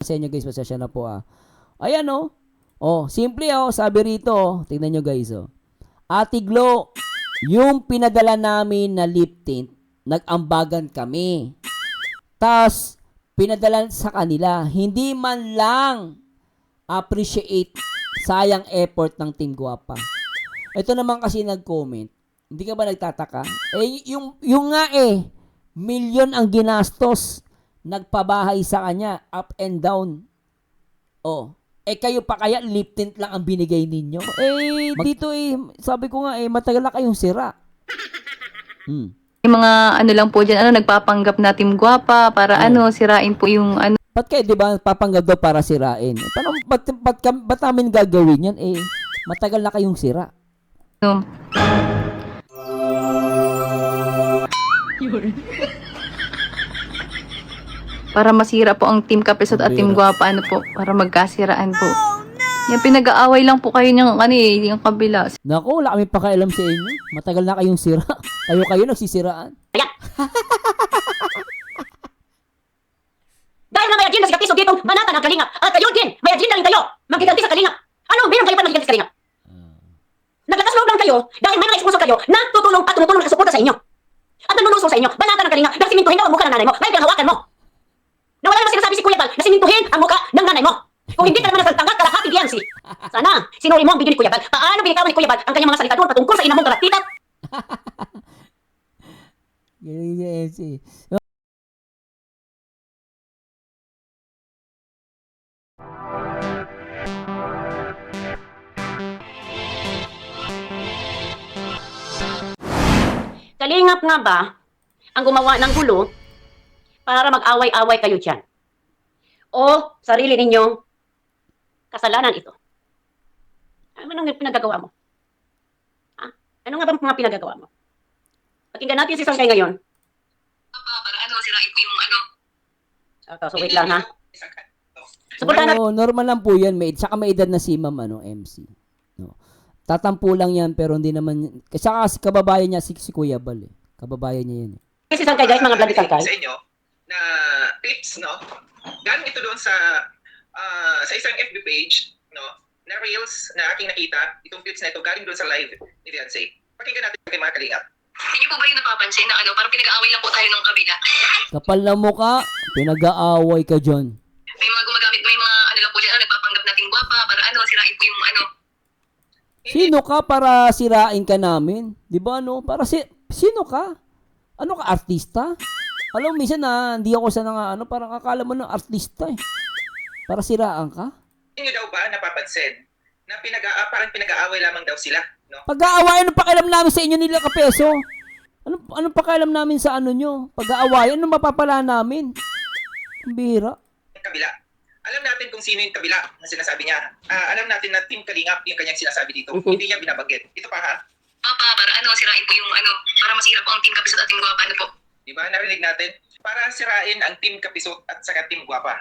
sa inyo guys, pasensya na po ah. Ayan oh. Oh, simple oh, sabi rito oh. Tingnan nyo guys oh. Ate Glo, yung pinadala namin na lip tint, nag-ambagan kami. Tas, pinadala sa kanila. Hindi man lang appreciate sayang effort ng Team Guapa. Ito naman kasi nag-comment. Hindi ka ba nagtataka? Eh, yung nga eh, milyon ang ginastos. Nagpabahay sa kanya, up and down. Oh, eh kayo pa kaya lip tint lang ang binigay ninyo? Eh, dito eh, sabi ko nga eh, matagal na kayong sira. Yung mga ano lang po dyan, nagpapanggap na Team Guapa para sirain po yung Ba't kayo, di ba, papanggap daw para sirain? Eh, tanong, ba't namin gagawin yan? Eh, matagal na kayong sira. Para masira po ang Team Kapesot at Team Guapa, para magkasiraan po. Yung pinag-aaway lang po kayo niyang yung kabila. Naku, wala kami pakialam sa inyo. Matagal na kayong sira. Kayo nagsisiraan. Dahil na may agenda si Kapiso dito, manatan ang Kalinga. At kayo din, may agenda rin kayo. Magiganti sa Kalinga. Ano, meron kayo pa magiganti sa Kalinga? Naglakas loob lang kayo dahil may mga sponsor kayo na tutulong at tumutulong at suporta sa inyo. At nanunuso sa inyo, banatan ang Kalinga dahil simintuhin daw ang mukha ng nanay mo. May pinanghawakan mo. Na wala naman sinasabi si Kuya Bal na simintuhin ang mukha ng nanay mo. Kung hindi ka naman nasaltanggap kalahati diyan si. Sana, sinuri mo ang video ni Kuya Bal. Paano binikawan ni Kuya Bal ang kanyang mga salita doon patungkol sa ina mong kalatitat? Kalingap nga ba ang gumawa ng gulo para mag-away-away kayo dyan? O sarili ninyong kasalanan ito? Anong pinagagawa mo? Ha? Ano nga ba mga pinagagawa mo? Pakinggan natin si Sangkay ngayon. Para sirain ko yung So wait lang ha. Suportahan natin. No, normal lang po yan. Saka may edad na si Ma'am MC. No. Tatampo lang yan pero hindi naman. Kasi kababayan niya si Kuya Bal eh. Kababayan niya yan eh. Si Sangkay guys, mga bloody Sangkay. Sa inyo na tips, no? Galing ito doon sa isang FB page, no? Na reels na aking nakita, itong clips na ito galing doon sa live ni Beyonce. Pakinggan natin kay mga kalingap. Hindi po ba yung napapansin na parang pinag-aaway lang po tayo ng kabila? Kapal na mukha, pinag-aaway ka dyan. May mga gumagamit, may mga lang po dyan, nagpapanggap natin Guapa para sirain po yung Sino ka para sirain ka namin? Di ba no? Sino ka? Ano ka, artista? Alam mo, minsan na hindi ako sa parang akala mo na artista eh. Para siraan ka? Hindi daw ba napapansin na parang pinag-aaway lamang daw sila, no? Pag-aawayan, anong pakialam namin sa inyo nila Kapeso? Anong pakialam namin sa nyo? Pag-aawayan, anong mapapala namin? Ang bihira. Yung kabila. Alam natin kung sino yung kabila na sinasabi niya. Alam natin na Team Kalingap yung kanyang sinasabi dito. Hindi niya binabanggit. Ito pa ha. Para sirain po yung para masira po ang Team Kapesot at Team Guapa, Di ba? Narinig natin. Para sirain ang Team Kapisot at saka Team Guapa.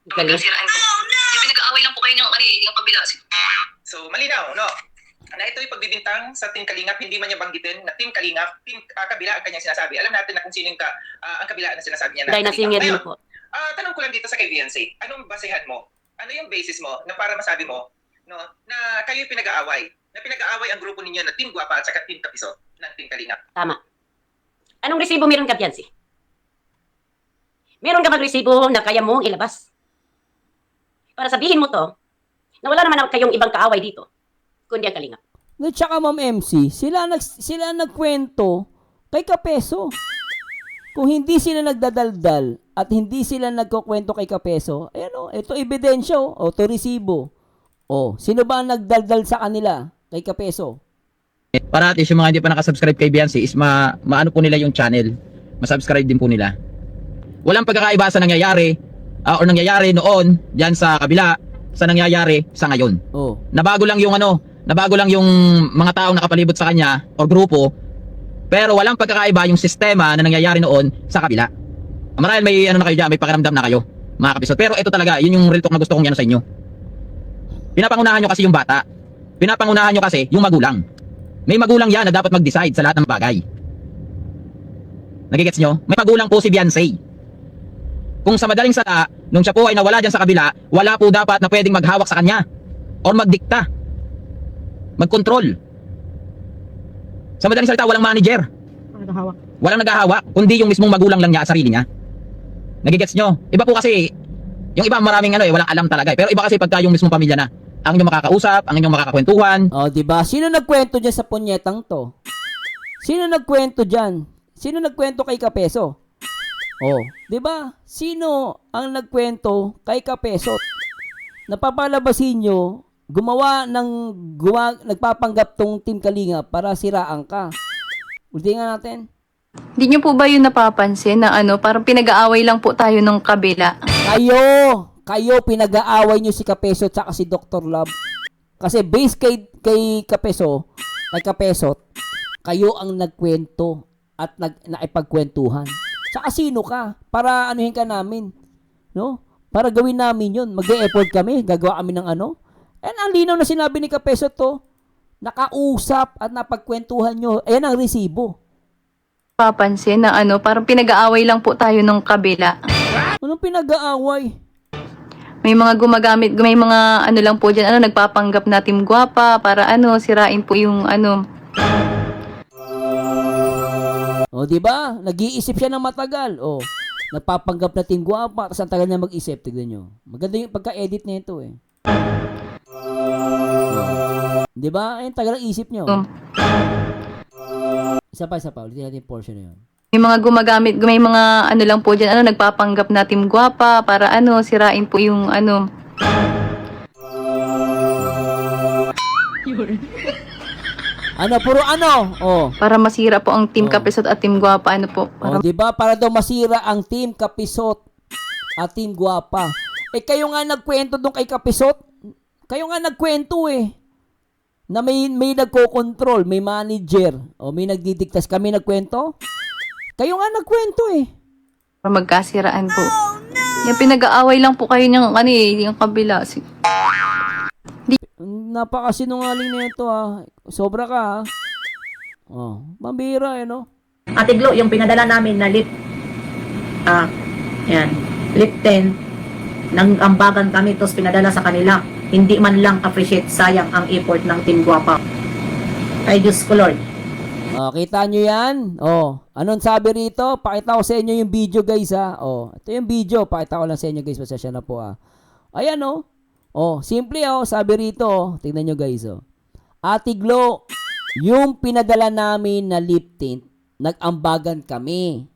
Magkasiraan po. Yung pinag-aaway lang po kayo ng yung kabila. So, malinaw, no? Na ito yung pagbibintang sa Team Kalingap, hindi man niya banggitin na Team Kalingap, Team kabila ang kanyang sinasabi. Alam natin na kung sino yung ang kabila na sinasabi niya. Dahil nasingit Ngayon, mo po. tanong ko lang dito sa kay Beyonce, anong basehan mo? Ano yung basis mo na para masabi mo no, na kayo yung pinag-aaway? Na pinag-aaway ang grupo ninyo na Team Guapa at saka Team Kapisot ng Team Kalingap? Tama. Anong resibo meron ka, Beyonce? Meron ka bang resibo na kaya mong ilabas? Para sabihin mo to, na wala naman kayong ibang kaaway dito, kundi ang Kalingap. At saka Ma'am MC, sila nagkwento kay Kapeso. Kung hindi sila nagdadaldal at hindi sila nagkukwento kay Kapeso, ayan o, ito ebidensya o, ito resibo. O, sino ba ang nagdaldal sa kanila kay Kapeso? Para at least yung mga hindi pa nakasubscribe kay Beyonce is maano po nila yung channel. Masubscribe din po nila. Walang pagkakaiba sa nangyayari o nangyayari noon diyan sa kabila sa nangyayari sa ngayon. Oh. Nabago lang yung mga taong nakapalibot sa kanya o grupo. Pero walang pagkakaiba yung sistema na nangyayari noon sa kabila. Marahil may na kayo diyan, may pakiramdam na kayo, mga kapisot. Pero ito talaga, yun yung real talk na gusto kong sa inyo. Pinapangunahan nyo kasi yung bata. Pinapangunahan nyo kasi yung magulang. May magulang yan na dapat mag-decide sa lahat ng bagay. Nagigets nyo? May magulang po si Beyonce. Kung sa madaling sala, nung siya po ay nawala dyan sa kabila, wala po dapat na pwedeng maghawak sa kanya or magdikta, magkontrol. Sa madaling salita, walang manager. Walang naghahawak, kundi yung mismong magulang lang niya at sarili niya. Nagigets nyo? Iba po kasi, yung iba maraming walang alam talaga. Pero iba kasi pagka yung mismong pamilya na, ang inyong makakausap, ang inyong makakakwentuhan. O, di ba? Sino nagkwento dyan sa punyetang to? Sino nagkwento dyan? Sino nagkwento kay Kapeso? Oh, 'di ba? Sino ang nagkwento kay Kapesot? Napapalabasin nyo, nagpapanggap tong Team Kalinga para siraan ka. Ulitin natin. Hindi niyo po ba yun napapansin na parang pinag-aaway lang po tayo nung kabila? Kayo pinag-aaway nyo si Kapesot at si Dr. Love. Kasi base kay Kapesot, kayo ang nagkwento at naipagkwentuhan. Saka sino ka? Para anuhin ka namin. No? Para gawin namin yun. Mag-e-effort kami. Gagawa kami ng ano. And ang linaw na sinabi ni Kapeso to, nakausap at napagkwentuhan nyo. Ayan ang resibo. Papansin na parang pinag-aaway lang po tayo nung kabila. Anong pinag-aaway? May mga gumagamit, may mga lang po dyan, nagpapanggap na Team Guwapa para sirain po yung O, di ba? Nag-iisip siya ng matagal. O, nagpapanggap na Team Guwapa, tapos ang tagal niya mag-isip. Tignan nyo. Maganda yung pagka-edit nito eh. Di ba? Ayun, tagal ang isip nyo. Isa pa. Ulitin natin yung portion na yun. May mga gumagamit, may mga lang po dyan, nagpapanggap na Team Guwapa para sirain po yung Puro Oh. para masira po ang Team Kapesot at Team Guwapa, Oh, 'di ba? Para daw masira ang Team Kapisot at Team Guwapa. Kayo nga nagkwento doon kay Kapisot. Kayo nga nagkwento na may nagko-control, may manager, o may nagdidiktas. Kami nagkwento? Kayo nga nagkwento para magkasiraan po. Yung pinag-aaway lang po kayo yung kabila. Napakasinungaling na ito Sobra ka Oh, mambira no? Ate Glo, yung pinadala namin na lip, lip 10, nang ambagan kami, tapos pinadala sa kanila. Hindi man lang appreciate, sayang ang effort ng Team Guwapa. Ay Diyos ko Lord. Kita nyo yan? Anong sabi rito? Pakita ko sa inyo yung video guys ito yung video. Pakita ko lang sa inyo guys. Pasensya na po Ayan simple sabi rito tingnan nyo guys Ate Glo, yung pinadala namin na lip tint, nag-ambagan kami.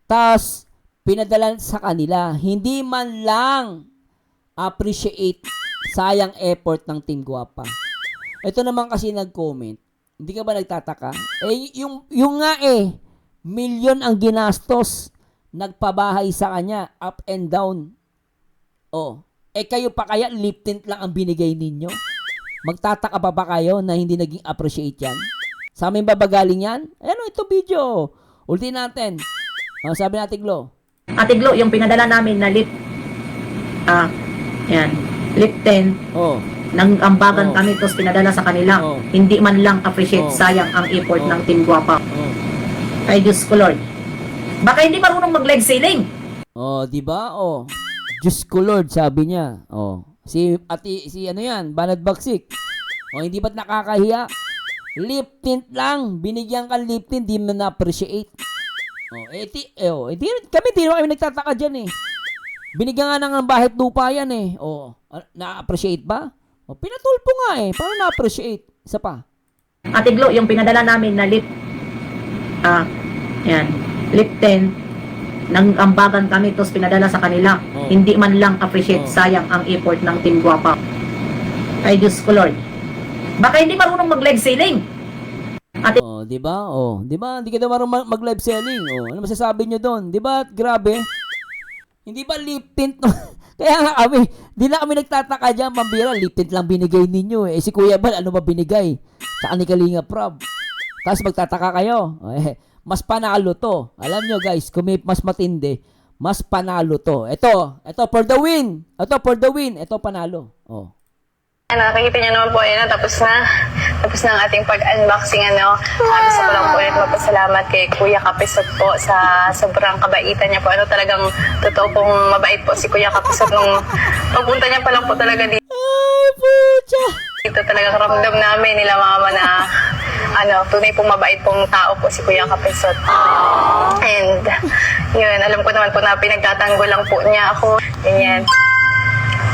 Tas, pinadala sa kanila. Hindi man lang appreciate, sayang effort ng Team Guwapa. Ito naman kasi nag-comment. Hindi ka ba nagtataka? Yung nga milyon ang ginastos. Nagpabahay sa kanya, up and down. Kayo pa kaya lip tint lang ang binigay ninyo? Magtataka pa ba kayo na hindi naging appreciate yan? Sa amin ba galing yan? Ayan ito video. Ulitin natin. Sabi natin Glo. Ate Glo, yung pinadala namin na lip, lip 10, nang ambagan kami, tapos pinadala sa kanila. Hindi man lang appreciate, sayang ang effort ng Team Guwapa. Ay Diyos ko Lord. Baka hindi marunong mag-leg sailing. Di ba? Diyos ko Lord, sabi niya. Si Banad Baksik. Hindi ba't nakakahiya? Lip tint lang. Binigyan ka lip tint, di mo na-appreciate. Kami di naman kami nagtataka dyan Binigyan nga ng bahit lupa yan na-appreciate ba? Pinatulpo nga paano na-appreciate? Isa pa. Ate Glo, yung pinadala namin na lip, lip 10, nang ambagan kami, tapos pinadala sa kanila. Hindi man lang appreciate, sayang ang effort ng Team Guwapa. Ay Diyos ko Lord. Baka hindi marunong mag-leg sailing. Di ba? Di ba? Hindi ka daw marunong mag-live selling. Ano masasabi nyo doon? Di ba? Grabe. Hindi ba lip tint? Kaya nga kami, di na kami nagtataka dyan, pambira, lip tint lang binigay ninyo Si Kuya Bal, ano ba binigay? Sa ni Kalinga Prab. Tapos magtataka kayo. Mas panalo to. Alam nyo guys, kung may mas matindi, mas panalo to. Ito for the win. Ito for the win. Ito panalo. Nakikita niyo naman po, ayun, tapos na ang ating pag-unboxing, ano. Gusto ko lang po ulit magpasalamat kay Kuya Kapisot po sa sobrang kabaitan niya po. Ano, talagang totoo pong mabait po si Kuya Kapisot nung pagpunta niya pa lang po talaga dito. Ay, pucha. Dito talagang ramdam namin nila mama na ano, tunay pong mabait pong tao po si Kuya Kapisot. And yun, alam ko naman po na pinagtatanggol lang po niya ako. Ganyan.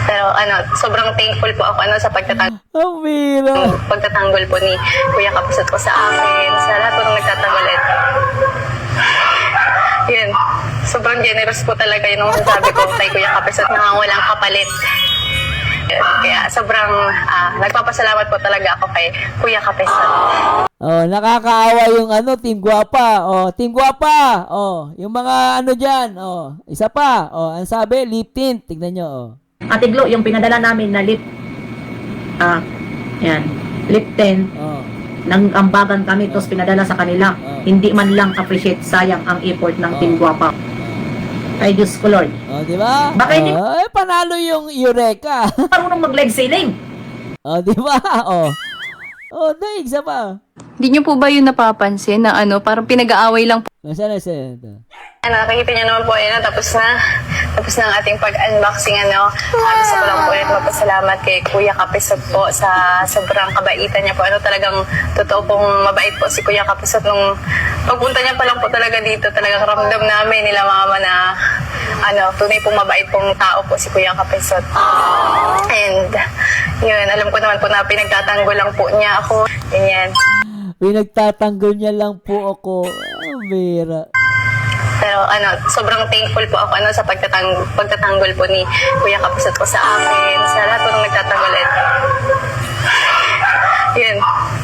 Pero ano, sobrang thankful po ako ano sa Ang bira. pagtatanggol po ni Kuya Kapisot po sa akin, sa lahat po ng nagtatanggol. Yun, sobrang generous po talaga yun ang sabi ko kay Kuya Kapisot na walang kapalit. Yun, kaya sobrang nagpapasalamat po talaga ako kay Kuya Kapisot. Oh, nakakaawa yung ano, Team Guwapa. Oh, Team Guwapa. Oh, yung mga ano diyan. Oh, isa pa. Oh, ang sabi, lip tint. Tignan nyo. Oh. Ate Glo, yung pinadala namin na lip, yan, lip tint, Oh. nang ambagan kami, tapos pinadala sa kanila. Hindi man lang appreciate, sayang ang effort ng Team Guwapa. Ay, Diyos ko Lord. Oh, di ba? Baka hindi- Oh, panalo yung Eureka. Marunong mag-leg sailing. Oh, di ba? Oh. Oh, daig isa pa. Hindi niyo po ba yun napapansin na ano, parang pinag-aaway lang po? Nasaan na siya? Nakikita niyo naman po, ayun, tapos na ang ating pag-unboxing, ano. Gusto ko lang po ulit magpasalamat kay Kuya Kapisot po sa sobrang kabaitan niya po. Ano, talagang totoo pong mabait po si Kuya Kapisot nung pagpunta niya pa lang po talaga dito. Talagang ramdam namin nila mama na ano, tunay pong mabait pong tao po si Kuya Kapisot. And yun, alam ko naman po na pinagtatanggol lang po niya ako. Ganyan. Pinagtatanggol niya lang po ako. Ang bira. Pero ano, sobrang thankful po ako ano sa pagtatanggol po ni Kuya Kapisot po sa akin, sa lahat po ng nagtatanggol. Yun,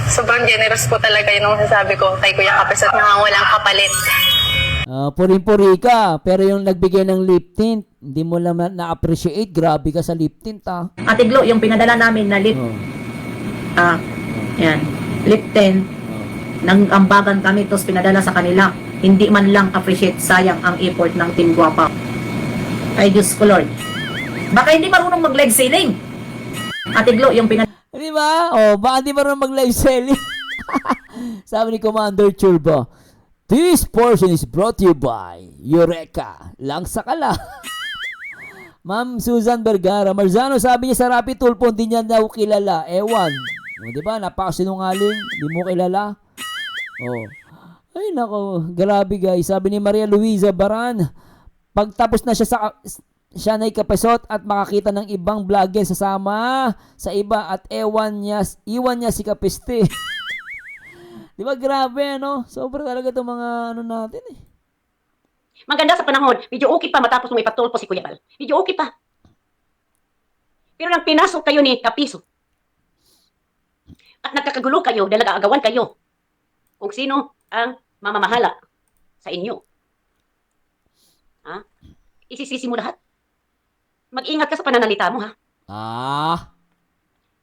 sobrang generous po talaga yun ang sasabi ko kay Kuya Kapisot na walang kapalit. Puring-puri ka. Pero yung nagbigay ng lip tint, hindi mo lang na-appreciate. Grabe ka sa lip tint, ah. Ate Glo, yung pinadala namin na lip, Oh. yan, lip tint, nang ambagan kami, tapos pinadala sa kanila. Hindi man lang appreciate, sayang ang effort ng Team Guwapa. Ay, Diyos ko Lord. Baka hindi marunong mag-leg sailing. Ate Glo, yung Di ba? Oh, baka di marunong mag-live selling. Sabi ni Commander Churba, this portion is brought to you by Eureka. Langsa ka lang. Ma'am Susan Vergara, Marzano, sabi niya sa Rapid Tulpo, hindi niya daw kilala. Ewan. O, di ba? Napakasinungaling. Hindi mo kilala. Oh. Ay, nako. Grabe, guys. Sabi ni Maria Luisa Baran, pagtapos na siya na ikapesot at makakita ng ibang vlogger sasama sa iba at iwan niya si Kapiste. Di ba grabe, ano? Sobra talaga itong mga ano natin eh. Maganda sa panahon, medyo okay pa matapos mong ipatulpo si Kuya Bal. Medyo okay pa. Pero nang pinasok kayo ni Kapiso, at nagkakagulo kayo dahil nag-aagawan kayo kung sino ang mamamahala sa inyo. Ha? Isisisi mo lahat. Mag-ingat ka sa pananalita mo, ha?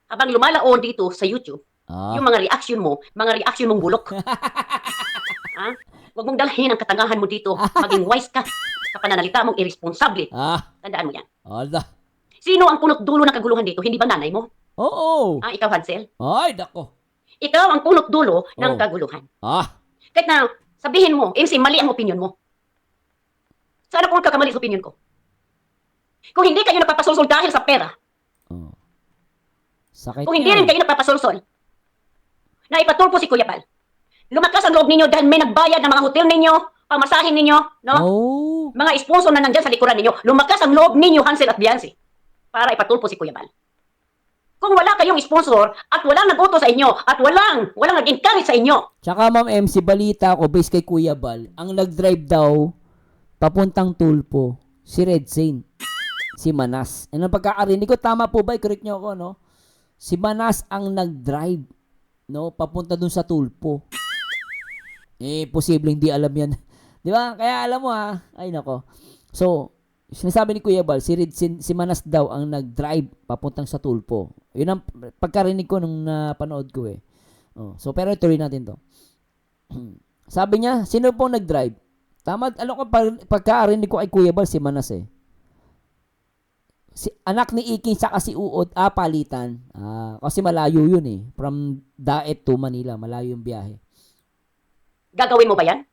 Habang lumalaon dito sa YouTube, yung mga reaction mong bulok. Ha? Huwag mong dalhin ang katangahan mo dito. Maging wise ka sa pananalita mong irresponsable. Tandaan mo yan. Ala. Sino ang punot dulo ng kaguluhan dito? Hindi ba nanay mo? Oo. Ikaw, Hansel? Ay, nako. Ikaw ang punot dulo ng kaguluhan. Kahit na sabihin mo, MC, mali ang opinion mo. Sana kung kakamali sa opinion ko. Kung hindi kayo nagpapasulsol dahil sa pera, Sakit kung hindi yan. rin kayo nagpapasulsol, na ipatulpo si Kuya Pal, lumakas ang loob ninyo dahil may nagbayad ng mga hotel ninyo, pamasahin ninyo, no? Oh. Mga sponsor na nandyan sa likuran ninyo, lumakas ang loob ninyo, Hansel at Biancy, para ipatulpo si Kuya Bal. Kung wala kayong sponsor at walang nag-uto sa inyo at walang nag-encourage sa inyo. Tsaka Ma'am MC, balita ko based kay Kuya Bal, ang nag-drive daw papuntang Tulpo, si Red Saint, si Manas. Ano pagkakarinig ko, tama po ba? Correct niyo ako, no? Si Manas ang nag-drive, no? Papunta dun sa Tulpo. Posible hindi alam yan. Di ba? Kaya alam mo ha. Ay nako. So, sinasabi ni Kuya Bal, si Manas daw ang nag-drive papuntang sa Tulpo. Yun ang pagkarinig ko nung napanood ko eh. So, pero ituloy natin to. Sabi niya, sino po nag-drive? Tama, alam ko, pagkarinig ko ay Kuya Bal, si Manas eh. si anak ni Iking sa si Uod, palitan. Kasi malayo yun eh. From Daet to Manila, malayo yung biyahe. Gagawin mo ba yan?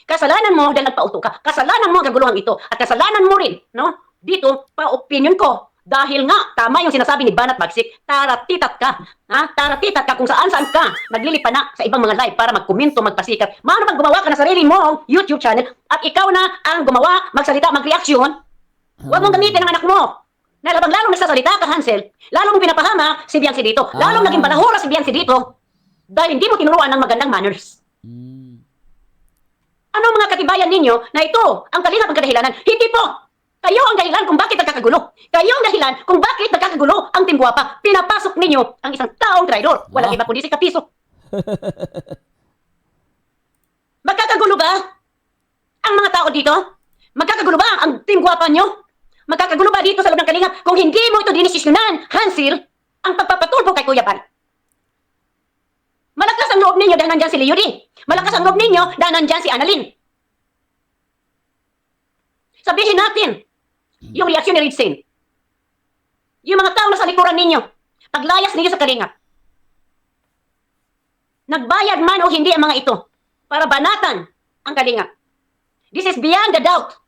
Kasalanan mo dahil nagpauto ka. Kasalanan mo ang kaguluhan ito. At kasalanan mo rin, no? Dito, pa-opinion ko. Dahil nga, tama yung sinasabi ni Banat Bagsik, taratitat ka. Taratitat ka kung saan-saan ka. Naglilipa na sa ibang mga live para magkomento, magpasikat. Maano bang gumawa ka na sarili mo YouTube channel at ikaw na ang gumawa, magsalita, mag-reaction? Huwag mong gamitin ang anak mo. Na lalong nagsasalita ka, Hansel. Lalong pinapahama si Biancy dito. Lalong naging balahura si Biancy dito. Dahil hindi mo tinuruan ng magandang manners. Ano mga katibayan ninyo na ito ang kalingap ang kadahilanan? Hindi po! Kayo ang dahilan kung bakit nagkakagulo. Kayo ang dahilan kung bakit nagkakagulo ang Team Guwapa. Pinapasok ninyo ang isang taong traidor. Walang iba kundi si Kapiso. Magkakagulo ba ang mga tao dito? Magkakagulo ba ang Team Guwapa nyo? Magkakagulo ba dito sa loob ng kalingap kung hindi mo ito dinesisyonan, Hansel, ang pagpapatulpo kay Kuya Bal? Malakas ang loob ninyo dahil nandyan si Leody. Malakas ang loob ninyo dahil nandyan si Annalyn. Sabihin natin, yung reaksyon ni Ridsin. Yung mga tao na sa likuran ninyo, paglayas ninyo sa kalingap. Nagbayad man o hindi ang mga ito para banatan ang kalingap. This is beyond the doubt.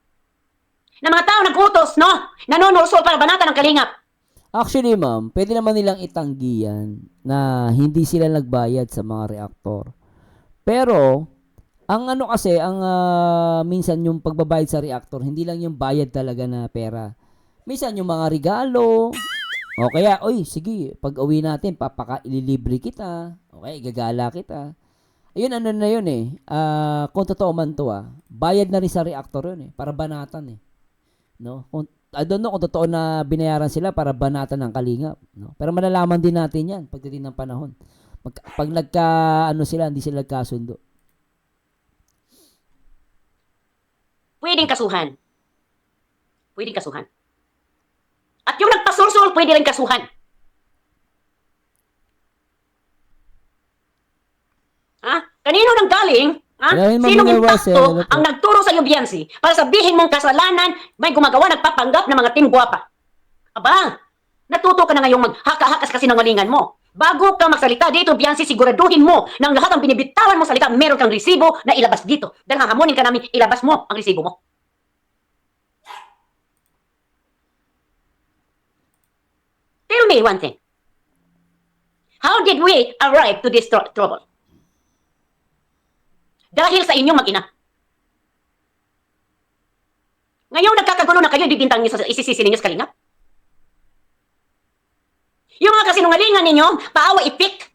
Na mga tao nag-utos, no? Nanonulsol para banatan ang kalingap. Actually, ma'am, pwede naman nilang itanggi yan na hindi sila nagbayad sa mga reaktor. Pero, ang ano kasi, minsan yung pagbabayad sa reaktor, hindi lang yung bayad talaga na pera. Minsan yung mga regalo, o kaya, oy, sige, pag uwi natin, ililibre kita, okay, gagala kita. Ayun, ano na yun eh, kung totoo man to bayad na rin sa reaktor yun eh, para banatan eh. No? I don't know kung totoo na binayaran sila para banatan ng kalingap. No? Pero malalaman din natin yan pagdating ng panahon. Pag sila, hindi sila nagkasundo. Pwedeng kasuhan. Pwedeng kasuhan. At yung nagpasulsul, pwede rin kasuhan. Kanino nang galing? Sinong impacto ang nagturo sa iyo, Biancy, para sabihin mong kasalanan, may gumagawa, nagpapanggap ng mga Team Guwapa? Aba, natuto ka na ngayong maghaka-hakas kasi ng walingan mo. Bago ka magsalita dito, Biancy, siguraduhin mo na ang lahat ng binibitawan mo salita, meron kang resibo na ilabas dito. Dahil hahamunin ka namin, ilabas mo ang resibo mo. Tell me one thing. How did we arrive to this trouble? Dahil sa inyong mag-ina. Ngayon nagkakagulo na kayo, bibintang niyo sa isisisi ninyo sa kalingap. Yung mga kasinungalingan ninyo, paawa ipik.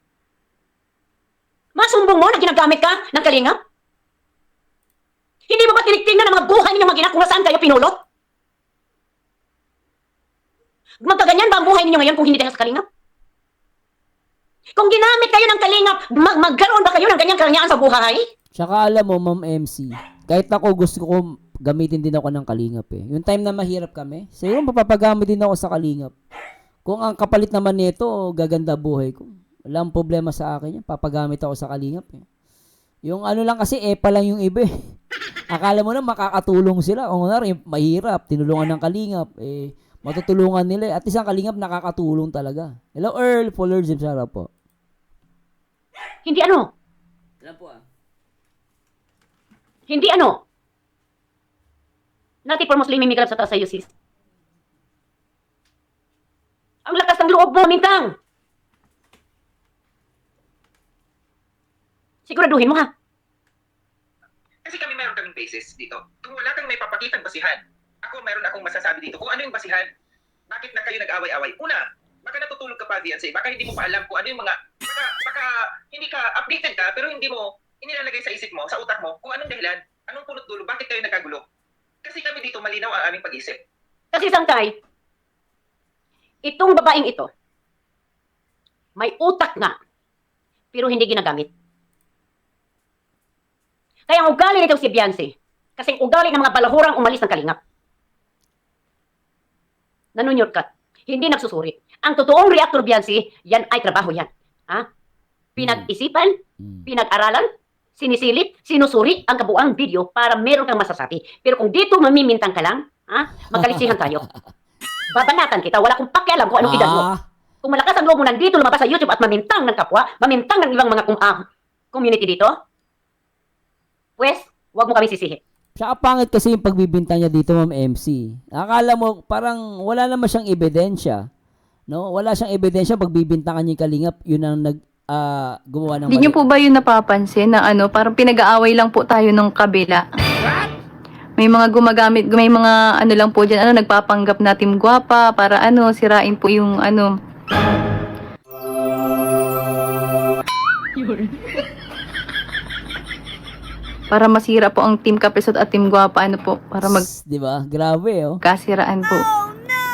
Masumbong mo na ginagamit ka ng kalingap? Hindi mo ba tinitingnan ang mga buhay ninyong mag-ina kung saan kayo pinulot? Magkaganyan ba ang buhay ninyo ngayon kung hindi dahil sa kalingap? Kung ginamit kayo ng kalingap, magkaroon ba kayo ng ganyang karangyaan sa buhay? Tsaka alam mo, Ma'am MC, kahit ako gusto ko gamitin din ako ng kalingap eh. Yung time na mahirap kami, siguro mapapagamit din ako sa kalingap. Kung ang kapalit naman nito, gaganda buhay ko. Walang problema sa akin yan. Papagamit ako sa kalingap eh. Yung ano lang kasi, pa lang yung iba eh. Akala mo na makakatulong sila. O nga rin, mahirap, tinulungan ng kalingap. Matutulungan nila eh. At isang kalingap nakakatulong talaga. Hello Earl, Fuller Jim, sarap po. Hindi ano? Alam po Hindi ano? Nati for Muslim imigrant sa taas sa sis. Ang lakas ng loob mo, Mintang. Siguraduhin mo ha. Kasi meron kaming basis dito. Kung wala kang may papakitang basihan, meron akong masasabi dito. Kung ano yung basihan, bakit na kayo nag-away-away? Una, baka natutulog ka pa, Viancy. Baka hindi mo pa alam kung ano yung mga, baka hindi ka updated ka, pero hindi mo inilalagay sa isip mo, sa utak mo, kung anong dahilan, anong punot dulo, bakit kayo nagkagulo. Kasi kami dito malinaw ang aming pag-isip. Kasi Sangkay, itong babaeng ito, may utak nga, pero hindi ginagamit. Kaya ang ugali nito si Biancy, kasi ang ugali ng mga balahurang umalis ng kalingap. Nanunyot ka, hindi nagsusuri. Ang totoong reactor, Biancy, yan ay trabaho yan. Pinag-isipan, pinag-aralan, sinisilip, sinusuri ang kabuang video para meron kang masasabi. Pero kung dito mamimintang ka lang, magkalisihan tayo. Babanatan kita, wala akong pakialam kung anong edad mo. Kung malakas ang loob mo nandito lumabas sa YouTube at mamintang ng kapwa, mamintang ng ibang mga community dito, pues, huwag mo kami sisihin. Tsaka pangit kasi yung pagbibinta niya dito, Ma'am MC. Akala mo, parang wala naman siyang ebidensya. No? Wala siyang ebidensya pagbibintangan niya yung Kalingap, yun ang gumawa ng Hindi niyo po ba yun napapansin na parang pinag-aaway lang po tayo ng kabila? May mga gumagamit, may mga lang po dyan, nagpapanggap na Team Guwapa para sirain po yung para masira po ang Team Kapesot at Team Guwapa, para Di ba? Grabe, oh. magkasiraan po.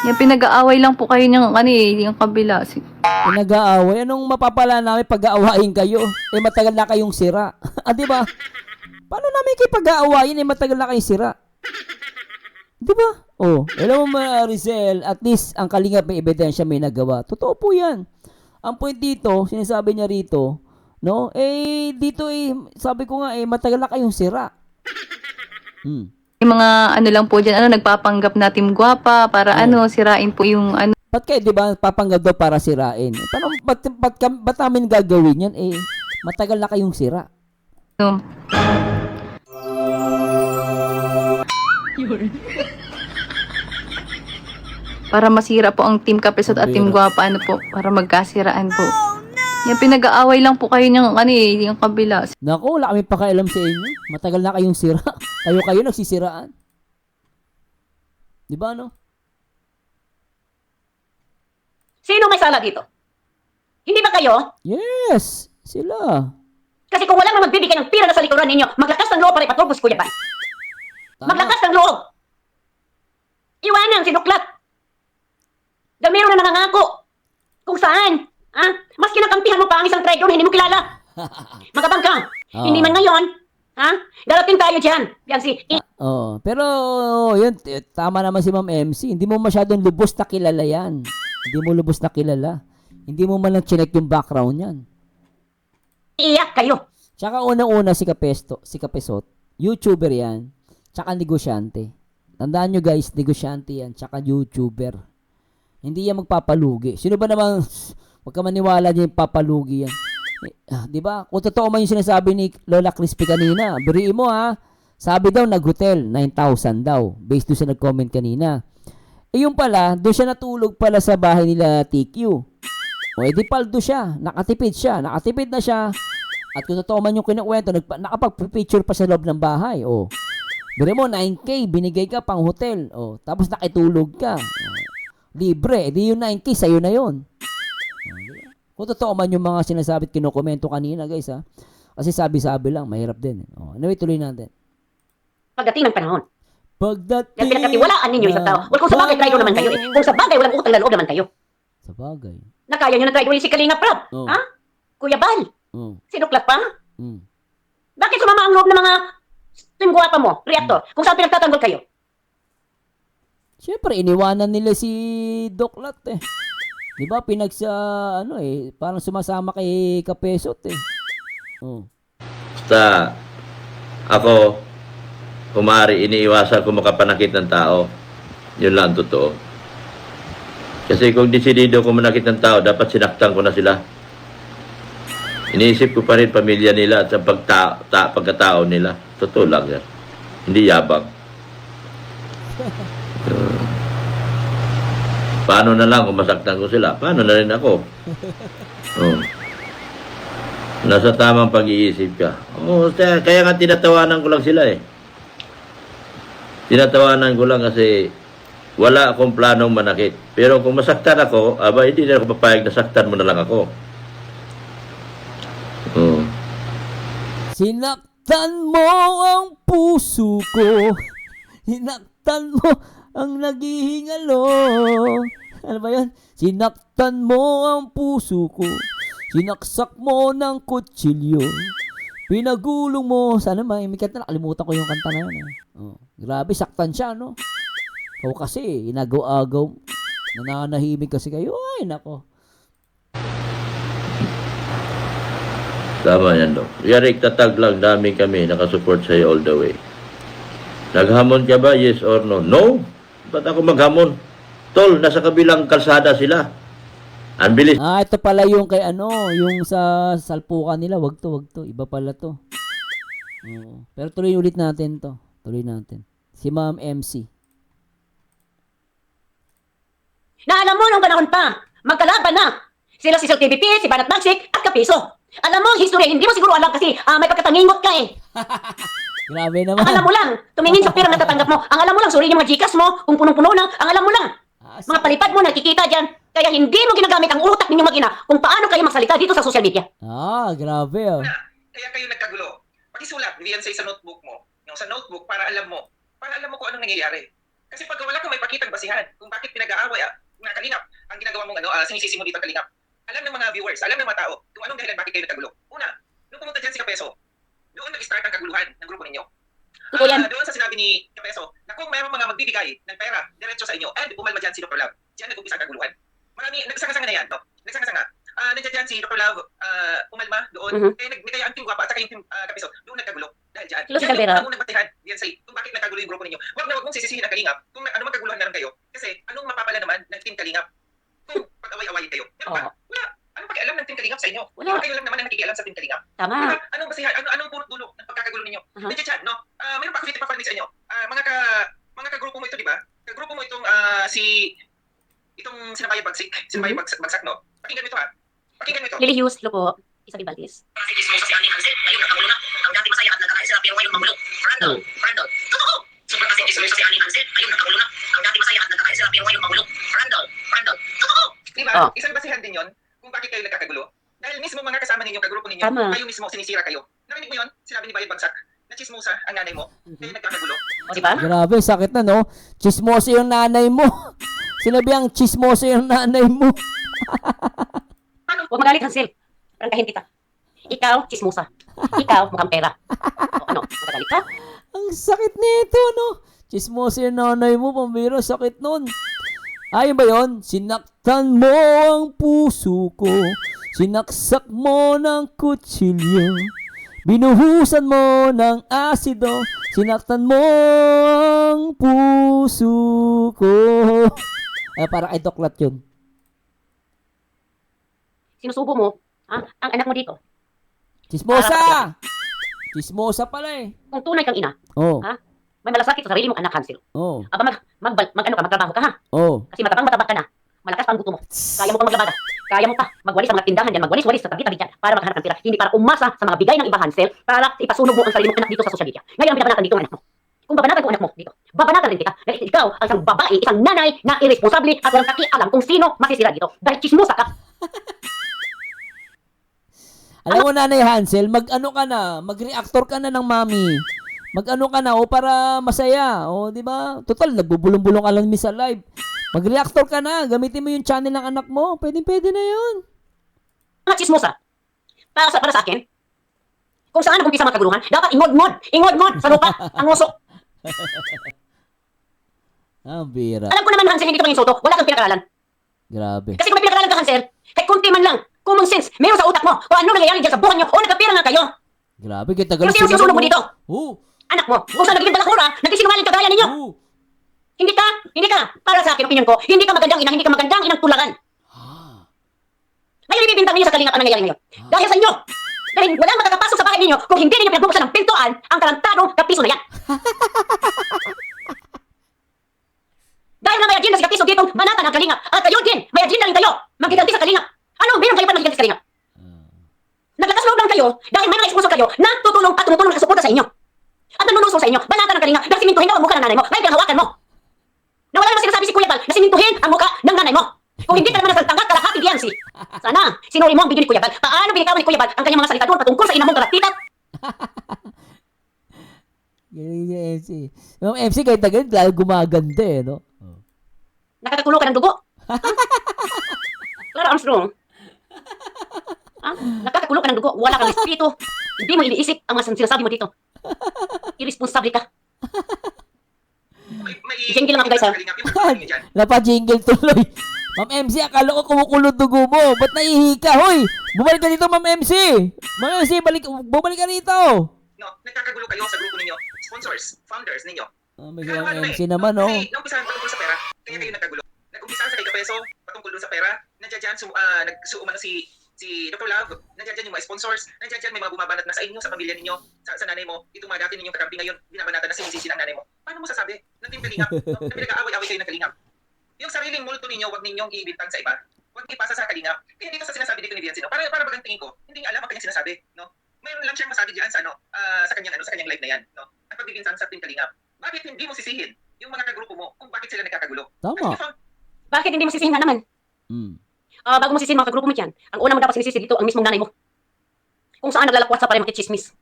Yan, pinag-aaway lang po kayo ng yung kabila. Pinag-aaway. Anong mapapala namin pag-aawain kayo? Matagal na kayong sira. Di ba? Paano namin kayo pag-aawayin? Matagal na kayong sira. Di ba? Oh, alam mo Rizel, at least ang Kalingap may ebidensya, may nagawa. Totoo po yan. Ang point dito, sinasabi niya rito, no? Dito sabi ko nga, matagal na kayong sira. Yung mga lang po dyan, nagpapanggap na Team Guwapa para sirain po yung Ba't kayo, di ba, papanggap daw para sirain? Paano, ba't namin gagawin yan? Matagal na kayong sira. Para masira po ang Team Kapesot at Team Guwapa, para magkasiraan po. Yan, pinag-aaway lang po kayo ng yung kabila. Naku, wala kami pakialam sa inyo. Matagal na kayong sira. Kayo nagsisiraan. Di ba, no? Sino may sala dito? Hindi ba kayo? Yes, sila. Kasi kung walang magbibigay ng pira na sa likuran ninyo, maglakas ng loob para ipatubos, Kuya Bal. Maglakas ng loob. Iwanan, sinuklat. Gamero na nangangako. Kung saan? Mas kinakampihan mo pa ang isang traitor na hindi mo kilala. Magabang ka. Hindi man ngayon. Darating tayo dyan. Yancy. Pero yun, tama naman si Ma'am MC. Hindi mo masyadong lubos na kilala yan. Hindi mo lubos na kilala. Hindi mo man lang chinek yung background yan. Iyak kayo. Tsaka unang-una si Kapesot, YouTuber yan, tsaka negosyante. Tandaan nyo guys, negosyante yan, tsaka YouTuber. Hindi yan magpapalugi. Sino ba naman, huwag ka maniwala niya yung papalugi yan. Di ba? Kung totoo man yung sinasabi ni Lola Crispy kanina, biriin mo sabi daw nag-hotel, 9,000 daw, based doon sa nag-comment kanina. Yung pala, doon siya natulog pala sa bahay nila TQ. Di paldo siya, nakatipid na siya. At kung totoo man yung kinukwento, nakapag-picture pa sa loob ng bahay. Biro mo, 9K, binigay ka pang hotel. Tapos nakitulog ka. Libre, di yung 9K, sa'yo na yun. Kung totoo man yung mga sinasabi at kinukomento kanina, guys, Kasi sabi-sabi lang, mahirap din. Anyway, tuloy natin. Pagdating ng panahon. Pagdating Dahil pinagkatiwalaan ninyo isang tao. Well, kung sa bagay, traitor naman kayo. Kung sa bagay, walang utang na loob naman kayo. Sa bagay. Nakaya nyo na traitor si Kalingap Prab. Kuya Bal. Sinuklat pa? Bakit sumama ang loob ng mga Team Guwapa mo, reactor, kung saan pinagtatanggol kayo? Siyempre, iniwanan nila si Doklat Di ba, parang sumasama kay Kapesot Basta, ako, kumari, iniiwasan ko makapanakit ng tao. Yun lang totoo. Kasi kung desidido ko manakit ng tao, dapat sinaktan ko na sila. Iniisip ko pa rin pamilya nila at sa pagkatao nila. Totoo lang yan. Hindi yabang. Paano na lang kung masaktan ko sila? Paano na rin ako? Nasa tamang pag-iisip ka. Kaya nga tinatawanan ko lang sila Tinatawanan ko lang kasi wala akong planong manakit. Pero kung masaktan ako, hindi na ako papayag na saktan mo na lang ako. Sinaktan mo ang puso ko. Hinaktan mo ang naghihingalo. Ano ba yan? Sinaktan mo ang puso ko. Sinaksak mo ng kutsilyo. Pinagulong mo. Sana may kanta, nakalimutan ko yung kanta na yun Grabe, saktan siya, no? Ikaw kasi, inagaw-agaw. Nananahimik kasi kayo. Ay, nako. Tama yan, Dok. Yarik, tatag lang, dami kami nakasupport sa'yo all the way. Naghamon ka ba? Yes or no? No! Ba't ako maghamon? Tol, nasa kabilang kalsada sila. Ang bilis. Ito pala yung kay yung sa salpukan nila. Wag to. Iba pala to. Oo. Pero tuloy ulit natin to. Tuloy natin. Si Ma'am MC. Na alam mo nung panahon pa, magkalaban na. Sila si Sir TVP, si Banat Bagsik, at Kapiso. Alam mo ang history, hindi mo siguro alam kasi may pagkatangingot ka eh. Grabe Ang alam naman. mo lang, tumingin sa pera na tatanggap mo. Ang alam mo lang, sorry yung mga Gcash mo, kung punong-puno na, ang alam mo lang. Mga palipad mo, nakikita dyan. Kaya hindi mo ginagamit ang utak ninyong mag-ina kung paano kayo magsalita dito sa social media. Grabe oh. Kaya kayo nagkagulo. Pakisulat, Viancy, sa notebook mo. No, sa notebook, para alam mo kung anong nangyayari. Kasi pag wala kang may pakitang basihan, kung bakit pinag-aaway, mga kalingap, ang ginagawa mong sinisisi mo dito kalingap. Alam ng mga viewers, alam ng mga tao, kung anong dahilan bakit kayo nagkagulo. Una, nung pumunta dyan si Kapeso, doon nag-start ang kaguluhan ng grupo ninyo. Totoo yan. Doon sa sinabi ni Kapeso, na kung mayroong mga magbibigay ng pera diretso sa inyo, bumalma dyan si Dr. Love. Diyan nag-umpisa ang kaguluhan. Marami, nagsanga-sanga na yan, no? Nagsanga-sanga. Nandiyan dyan si Dr. Love, umalma doon. Kaya kaya ang Team Guapa at saka yung Team Kapeso, doon nagkagulo. Dahil dyan. Sila si Yan Calvera. yung unang batihan, Viancy, kung bakit nagkagulo yung grupo ninyo. Huwag mong sisisihin ang Kalingap kung ano man kaguluhan meron kayo. Kasi anong mapapala naman ng Team Kalingap kung pag-away-awayin kayo. Yan ba? Oo. Wala. Anong pakialam ng Team Kalingap sa inyo? Wala. Kayo lang naman ang nakikialam sa Team Kalingap. Tama. Diba? Anong basihan? Anong punot dulo ng pagkakagulo ninyo? Nandiyan dyan, no? Mayroon pa ako ipaparinig sa inyo. Mga kagrupo mo ito, di ba? Kagrupo mo itong itong Sinabaya Bagsak, no? Pakinggan mo ito, ha? Pakinggan mo ito. Lily Hughes, hello po. Isabel Valdez. Kasi chismosa si Ani Hansel, ngayon nakagulo na. Ang dati masaya at nagkakaisa sila, pero ngayon magulo. Randall. Totoo! Sobrang kasi chismosa si Ani Hansel, ngayon nakagulo na. Ang dati masaya at nagkakaisa sila, pero ngayon magulo. Randall. Totoo! Diba? Oh. Isang basihan din yon kung bakit kayo nagkakagulo. Dahil mismo mga kasama ninyo, kagrupo ninyo, Tama. kayo mismo sinisira kayo. Narinig mo yun? Sinabi ni Bayad Bagsak na chismosa ang nanay mo, kayo nagkakagulo. O, di ba? Grabe, sakit na no. Chismoso yung nanay mo. Sinabi ang chismoso yung nanay mo. Huwag magalit, Hansel. Prangkahin kita. Ikaw, chismosa. Ikaw, mukhang pera. O ano, magagalit ka? Ang sakit nito, no? Chismoso yung nanay mo, pambiro, sakit nun. Ayun ba yun? Sinaktan mo ang puso ko. Sinaksak mo ng kutsilyo. Binuhusan mo ng asido. Sinaktan mo ang puso ko. Para kay Doklat yun. Sinusubo mo, ang anak mo dito. Chismosa! Chismosa pala eh. Kung tunay kang ina, Oh. may malasakit sa sarili mong anak, Hansel. Oh. Aba, magtrabaho ka, ha? Oh. Kasi matapang ka na. Malakas pa ang buto mo. Kaya mo pang maglabada. Kaya mo pa magwalis sa mga tindahan dyan, magwalis sa tabi-tabi dyan para maghanap ng pera. Hindi para umasa sa mga bigay ng iba, Hansel, para ipasunog mo ang sarili mong anak dito sa social media. Ngayon ang binabanatan dito ang anak mo. Kung babanatan ko ang anak mo dito, babanatan rin kita na ikaw ang isang babae, isang nanay na irresponsable at walang kakialam kung sino masisira dito. Dahil chismosa ka. Alam mo, Nanay Hansel, mag-reactor ka na ng mami. Mag-ano ka na, para masaya. Di ba? Total, nagbubulong-bulong ka lang sa live. Mag-reactor ka na, gamitin mo yung channel ng anak mo. Pwede na yun. Mga chismosa. Para sa akin, kung saan nagumpisa mga kaguluhan, dapat ingod-ngod sa lupa, ang usok. Bira. Alam ko naman, Hansel, hindi ka maging soto. Wala kang pinag-aralan. Grabe. Kasi kung may pinag-aralan ka, Hansel, kahit kunti man lang, common sense, meron sa utak mo kung ano nangyayari dyan sa buhay nyo o nagkapira nga kayo. Grabe, kita Pero sino sinusunog mo dito? Anak mo, kung saan nagiging balakura, nagsisinungaling kagaya ninyo. Hindi ka, para sa akin, opinion ko, hindi ka magandang inang tularan. Ngayon ibibintang ninyo sa kalingap ang nangyayari ngayon. Dahil sa inyo, dahil walang makakapasok sa bahay ninyo kung hindi ninyo pinagbubuksan ng pintuan ang tarantadong Kapiso na yan. Dahil na may agenda si Kapiso dito, banatan ang kalingap. At kayo din, may agenda rin kayo, magiganti sa kalingap. Ano, meron kayo pa magiganti sa kalingap? Naglakas loob lang kayo dahil may mga sponsor kayo na tutulong at tumutulong nakasuporta sa inyo. At nanunusong sa inyo, banatan ang kalingap dahil simintuhin daw ang mukha ng nanay mo, may pinanghawakan mo. Na wala naman sinasabi si Kuya Bal na simintuhin ang mukha ng nanay mo. Kung hindi ka naman nagtanggap kalahati diyan si. Sana, sinuri mo ang video ni Kuya Bal. Paano binikawan ni Kuya Bal ang kanyang mga salita doon patungkol sa ina mong karatitat? Galing si MC. Yung MC kahit na ganun, lalo gumaganda eh, no? Nakakakulo ka ng dugo. Clara Armstrong. Nakakakulo ka ng dugo. Wala kang espiritu. Hindi mo iniisip ang mga sinasabi mo dito. Irresponsable ka. Jingle lang ako, guys, ha? Napa-jingle tuloy. Ma'am MC, akala ko kumukulo dugo mo. Ba't nahihi ka? Hoy! Bumalik ka dito, Ma'am MC! Ma'am MC, bumalik ka dito! No, nagkakagulo kayo sa grupo ninyo. Sponsors, founders ninyo. May Ma'am MC naman, oh. Naumpisahan pa tungkol sa pera, kaya kayo nagkagulo. nag-umpisa sa kay Kapeso patungkol doon sa pera. Nandiyan dyan, nagsuumano si Dr. Love, nandiyan dyan yung mga sponsors, nandiyan dyan may mga bumabanat na sa inyo, sa pamilya ninyo, sa nanay mo, itong mga dati ninyong kakampi ngayon, binabanatan na sinisisi ng nanay mo. Paano mo sasabi? Ng Team Kalingap, no? Na pinag-aaway-away kayo ng Kalingap. Yung sariling multo ninyo, wag ninyong iibintang sa iba. Wag ipasa sa Kalingap. Kaya dito sa sinasabi dito ni Viancino, para bagang tingin ko, hindi niya alam ang kanyang sinasabi, no? Mayroon lang siyang masabi diyan sa sa kanyang live na yan, no? Ang pagbibintang sa Team Kalingap. Bakit hindi mo sisihin yung mga kagrupo mo kung bakit sila nagkakagulo? Tama. Bakit hindi mo sisihin na naman? Mm. Bago mo sisihin mga kagrupo mo dyan, ang una mo dapat sinisisi dito, ang mismong nanay mo. Kung saan naglalakwat sa pare makichismis.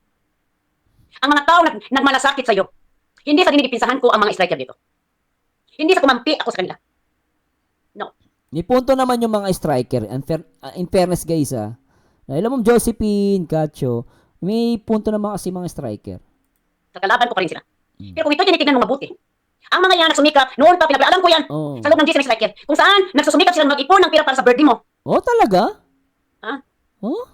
Ang mga tao nagmalasakit sa'yo, hindi sa dinidipinsahan ko ang mga striker dito. Hindi sa kumampi ako sa kanila. No. May punto naman yung mga striker. In fairness guys alam mo Josephine, Cacho, may punto naman kasi mga striker. Kakalaban ko pa rin sila. Pero kung ito tinitignan mo mabuti, ang mga yan nagsumikap, noon pa alam ko yan, Oh. sa loob ng GSM striker, kung saan nagsusumikap sila mag-ipon ng pera para sa birthday mo. Oh, talaga? Ha? Oh?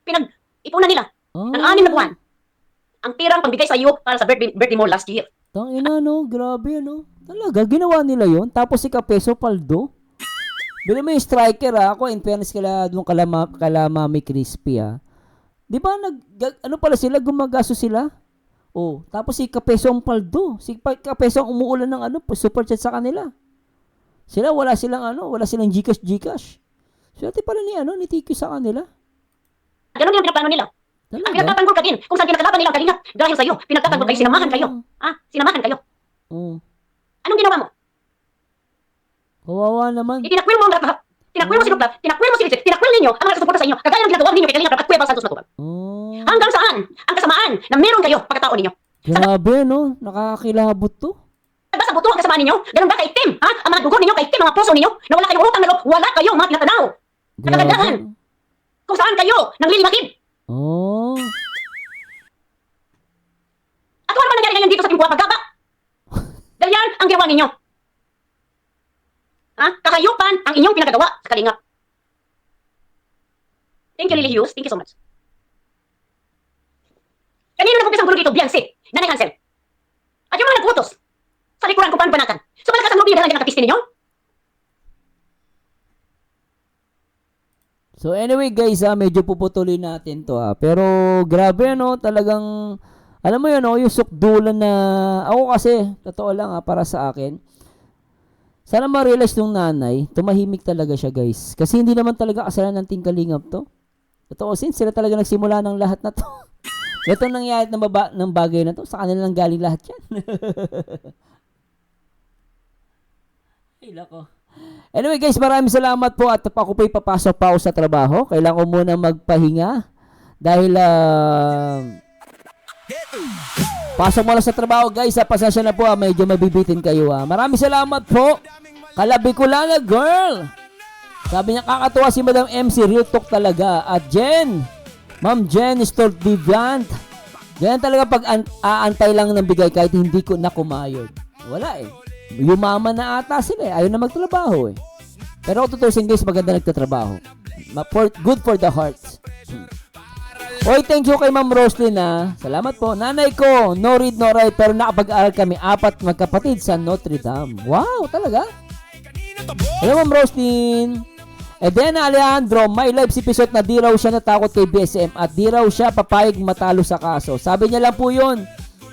Pinag-ipunan nila Oh. ng 6 na buwan. Ang pirang pagbigay sa iyo para sa birthday mo last year. Tangina no, grabe no. Talaga, ginawa nila yon. Tapos si Kapeso Paldo. Bila mo yung striker ako, in fairness doon kala Mami Crispy Di ba ano pala sila, gumagaso sila? Oh, tapos si Kapeso ang Paldo. Si Kapeso ang umuulan ng super chat sa kanila. Sila wala silang Gcash. Swerte pala ni Tiki sa kanila. Ganun yung pinaplano nila. Ang Talaga? pinagtatanggol ka din, kung saan kinakalaban nila ang kalingap, dahil sa iyo, pinagtatanggol kayo, sinamahan kayo. Sinamahan kayo. Oh. Anong ginawa mo? Kawawa naman. Itinakwil mo ang lahat. Tinakwil mo si Lupla, tinakwil mo si Richard, tinakwil ninyo ang mga susuporta sa inyo, kagaya ng ginagawa ninyo kay Kalingap at Kuya Bal Santos Matubang. Oh. Hanggang saan ang kasamaan na meron kayo pagkatao ninyo? Grabe no, nakakakilabot to. Ba sa buto ang kasamaan ninyo? Ganun ba kaitim? Ang mga dugo ninyo kaitim, mga puso ninyo, na wala kayong utang na loob, wala kayong mga tinatanaw. Nakagandahan. Kung saan kayo nang lilimakid. Oh. At wala ba nangyari ngayon dito sa Timbuha Paggaba? Dahil yan ang ginawa ninyo. Kakayupan ang inyong pinagagawa sa Kalingap. Thank you, Lily Hughes. Thank you so much. Kanino nag-umpisa ang gulo dito? Beyonce, Nanay Hansel. At yung mga nag-utos, sa likuran ko panbanatan. So malakas ang loob niyo dahil ang kapisti ninyo? So anyway guys, medyo puputulin natin to Pero grabe talagang alam mo yun yung sukdulan na ako kasi, totoo lang para sa akin. Sana ma-realize nung nanay, tumahimik talaga siya guys. Kasi hindi naman talaga kasalanan ng Team Kalingap to. Totoo since sila talaga nagsimula ng lahat na to. Ito nangyayat ng bagay na to, sa kanila lang galing lahat yan. Ay lako. Anyway guys, maraming salamat po at ako po'y papasok pa ako sa trabaho. Kailangan ko muna magpahinga dahil pasok mo lang sa trabaho guys. Pasensya na po medyo mabibitin kayo Maraming salamat po. Kalabi ko lang girl. Sabi niya kakatuwa si Madam MC, real talk talaga. At Jen, Ma'am Jen Stort Viviant. Ganyan talaga pag aantay lang ng bigay kahit hindi ko nakumayod. Wala Yumaman na ata sila ayaw na magtrabaho Pero kung tutusin guys, maganda nagtatrabaho. Good for the heart. Oy, thank you kay Ma'am Roslyn Salamat po. Nanay ko, no read no write pero nakapag-aral kami 4 magkapatid sa Notre Dame. Wow, talaga? Hello Ma'am Roslyn. Edena Alejandro, may live episode na di raw siya natakot kay BSM at di raw siya papayag matalo sa kaso. Sabi niya lang po yun.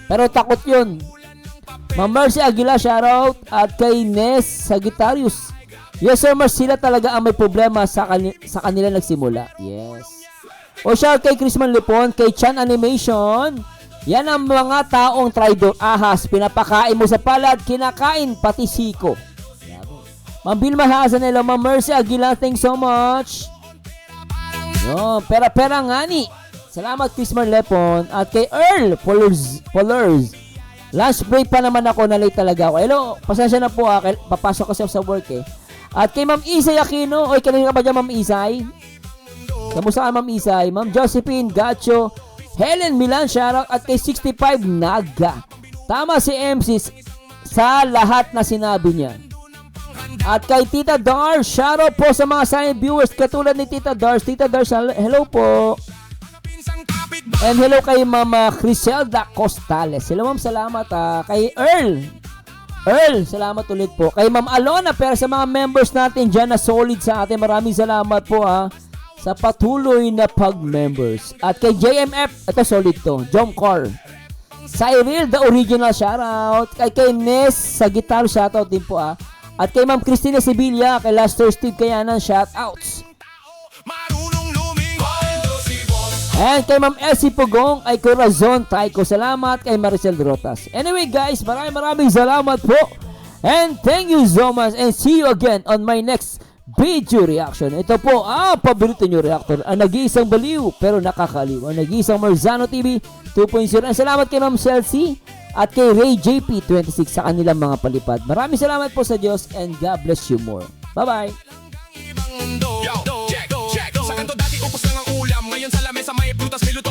Pero takot yun. Ma'am Mercy Aguila, shoutout. At kay Nes Sagittarius. Yes sir, sila talaga ang may problema sa kanila nagsimula. Yes. O shout kay Chrisman Lipon, kay Chan Animation. Yan ang mga taong traidor. Ahas, pinapakain mo sa palad, kinakain pati siko. Ma'am Vilma Hasan, hello. Ma'am Mercy Aguila, thanks so much. Yo, pera nga ni. Salamat Chrisman Lepon. At kay Earl Polars. Lunch break pa naman ako, na late talaga ako. Hello, pasensya na po papasok kasi sa work At kay Ma'am Isay Aquino. Oy, kanina ka ba dyan Ma'am Isay? Kamusta ka Ma'am Isay? Ma'am Josephine Gacho, Helen Milan, shoutout. At kay 65 Naga. Tama si MC sa lahat na sinabi niya. At kay Tita Dars, shoutout po sa mga silent viewers katulad ni Tita Dars. Tita Dars, hello po. And hello kay Mama Criselda Costales. Hello ma'am, salamat. Kay Earl Earl, salamat ulit po. Kay Ma'am Alona, pero sa mga members natin dyan na solid sa atin, maraming salamat po sa patuloy na pag-members. At kay JMF, ito solid to, Jom Car. Cyril, the original shoutout. Kay Ness, sa guitar shoutout din po At kay Ma'am Cristina Sevilla, kay Lester Steve Kayanan, shoutouts. And kay Ma'am Elsie Pugong, ay Corazon Taiko, salamat. Kay Maricel Rotas. Anyway guys, maraming salamat po. And thank you so much. And see you again on my next video reaction. Ito po paborito nyo reactor. Ang nag-iisang baliw pero nakakaliw. Ang nag-iisang Marzano TV 2.0. And salamat kay Ma'am Chelsea at kay Ray JP26 sa kanilang mga palipad. Maraming salamat po sa Diyos and God bless you more. Bye-bye. Sa kanto dati upos lang ang ulam. Ngayon sa lamesa may prutas, may luto